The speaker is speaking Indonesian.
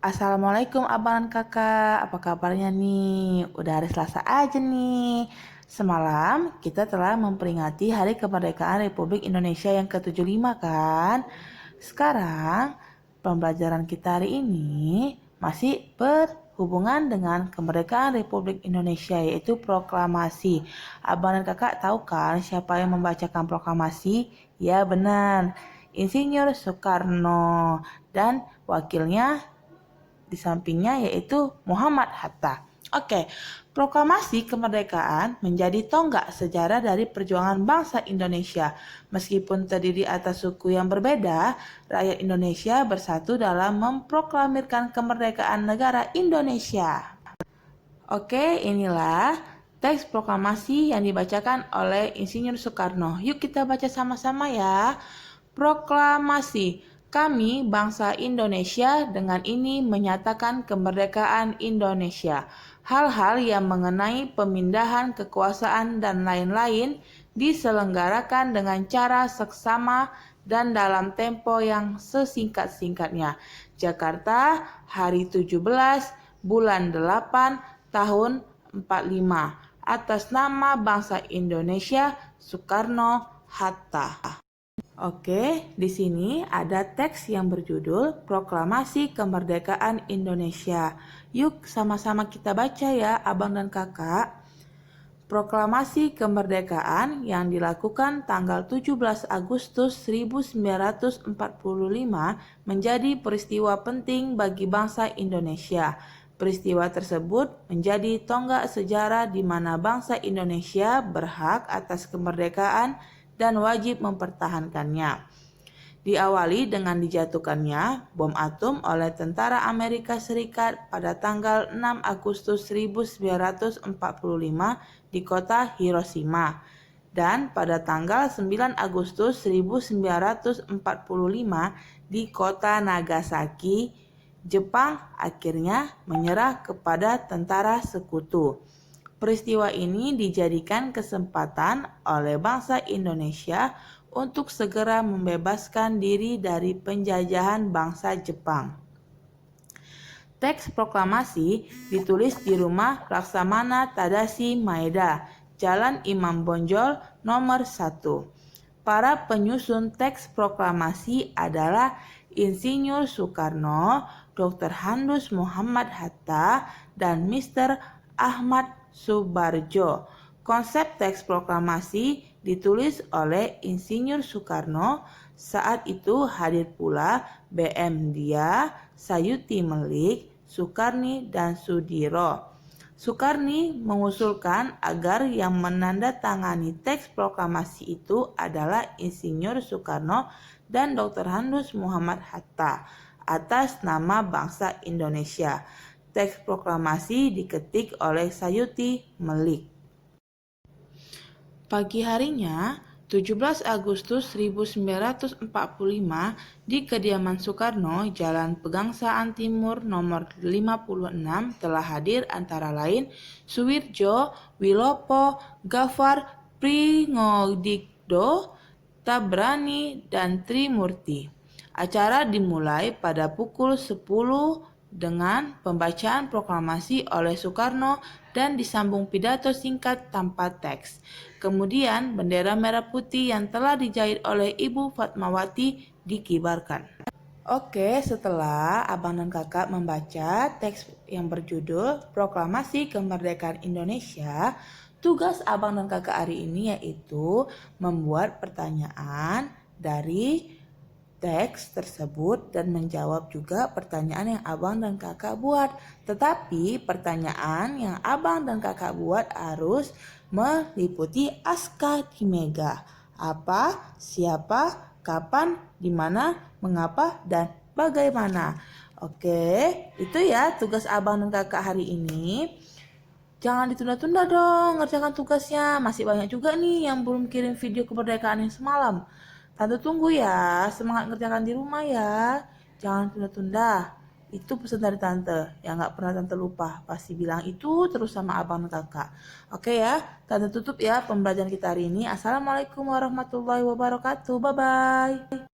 Assalamualaikum abang dan kakak, apa kabarnya nih? Udah hari Selasa aja nih. Semalam kita telah memperingati Hari Kemerdekaan Republik Indonesia yang ke-75 kan? Sekarang pembelajaran kita hari ini masih berhubungan dengan kemerdekaan Republik Indonesia yaitu proklamasi. Abang dan kakak tahu kan siapa yang membacakan proklamasi? Ya benar, Insinyur Soekarno dan wakilnya di sampingnya yaitu Muhammad Hatta. Oke, proklamasi kemerdekaan menjadi tonggak sejarah dari perjuangan bangsa Indonesia. Meskipun terdiri atas suku yang berbeda, rakyat Indonesia bersatu dalam memproklamirkan kemerdekaan negara Indonesia. Oke, inilah teks proklamasi yang dibacakan oleh Insinyur Soekarno. Yuk kita baca sama-sama ya. Proklamasi. Kami, bangsa Indonesia, dengan ini menyatakan kemerdekaan Indonesia. Hal-hal yang mengenai pemindahan kekuasaan dan lain-lain diselenggarakan dengan cara seksama dan dalam tempo yang sesingkat-singkatnya. Jakarta, hari 17 bulan 8 tahun 45. Atas nama bangsa Indonesia, Soekarno-Hatta. Oke, di sini ada teks yang berjudul Proklamasi Kemerdekaan Indonesia. Yuk sama-sama kita baca ya, abang dan kakak. Proklamasi kemerdekaan yang dilakukan tanggal 17 Agustus 1945 menjadi peristiwa penting bagi bangsa Indonesia. Peristiwa tersebut menjadi tonggak sejarah di mana bangsa Indonesia berhak atas kemerdekaan dan wajib mempertahankannya. Diawali dengan dijatuhkannya bom atom oleh tentara Amerika Serikat pada tanggal 6 Agustus 1945 di kota Hiroshima dan pada tanggal 9 Agustus 1945 di kota Nagasaki. Jepang akhirnya menyerah kepada tentara sekutu. Peristiwa ini dijadikan kesempatan oleh bangsa Indonesia untuk segera membebaskan diri dari penjajahan bangsa Jepang. Teks proklamasi ditulis di rumah Laksamana Tadashi Maeda, Jalan Imam Bonjol nomor 1. Para penyusun teks proklamasi adalah Insinyur Soekarno, Dr. Handus Muhammad Hatta, dan Mr. Ahmad Subarjo. Konsep teks proklamasi ditulis oleh Insinyur Soekarno. Saat itu hadir pula BM Dia, Sayuti Melik, Soekarni, dan Sudiro. Soekarni mengusulkan agar yang menandatangani teks proklamasi itu adalah Insinyur Soekarno dan Dr. Handus Muhammad Hatta atas nama bangsa Indonesia. Teks proklamasi diketik oleh Sayuti Melik. Pagi harinya, 17 Agustus 1945 di kediaman Soekarno, Jalan Pegangsaan Timur nomor 56 telah hadir antara lain Suwirjo, Wilopo, Gafar, Pringodikdo, Tabrani, dan Trimurti. Acara dimulai pada pukul 10 dengan pembacaan proklamasi oleh Soekarno dan disambung pidato singkat tanpa teks. Kemudian bendera merah putih yang telah dijahit oleh Ibu Fatmawati dikibarkan. Oke, setelah abang dan kakak membaca teks yang berjudul Proklamasi Kemerdekaan Indonesia, tugas abang dan kakak hari ini yaitu membuat pertanyaan dari teks tersebut dan menjawab juga pertanyaan yang abang dan kakak buat. Tetapi pertanyaan yang abang dan kakak buat harus meliputi Askadimega. Apa, siapa, kapan, di mana, mengapa, dan bagaimana. Oke, itu ya tugas abang dan kakak hari ini. Jangan ditunda-tunda dong ngerjakan tugasnya. Masih banyak juga nih yang belum kirim video kemerdekaan yang semalam. Tante tunggu ya, semangat ngerjakan di rumah ya. Jangan tunda-tunda. Itu pesan dari tante, yang gak pernah tante lupa. Pasti bilang itu terus sama abang dan kakak. Oke ya, tante tutup ya pembelajaran kita hari ini. Assalamualaikum warahmatullahi wabarakatuh. Bye-bye.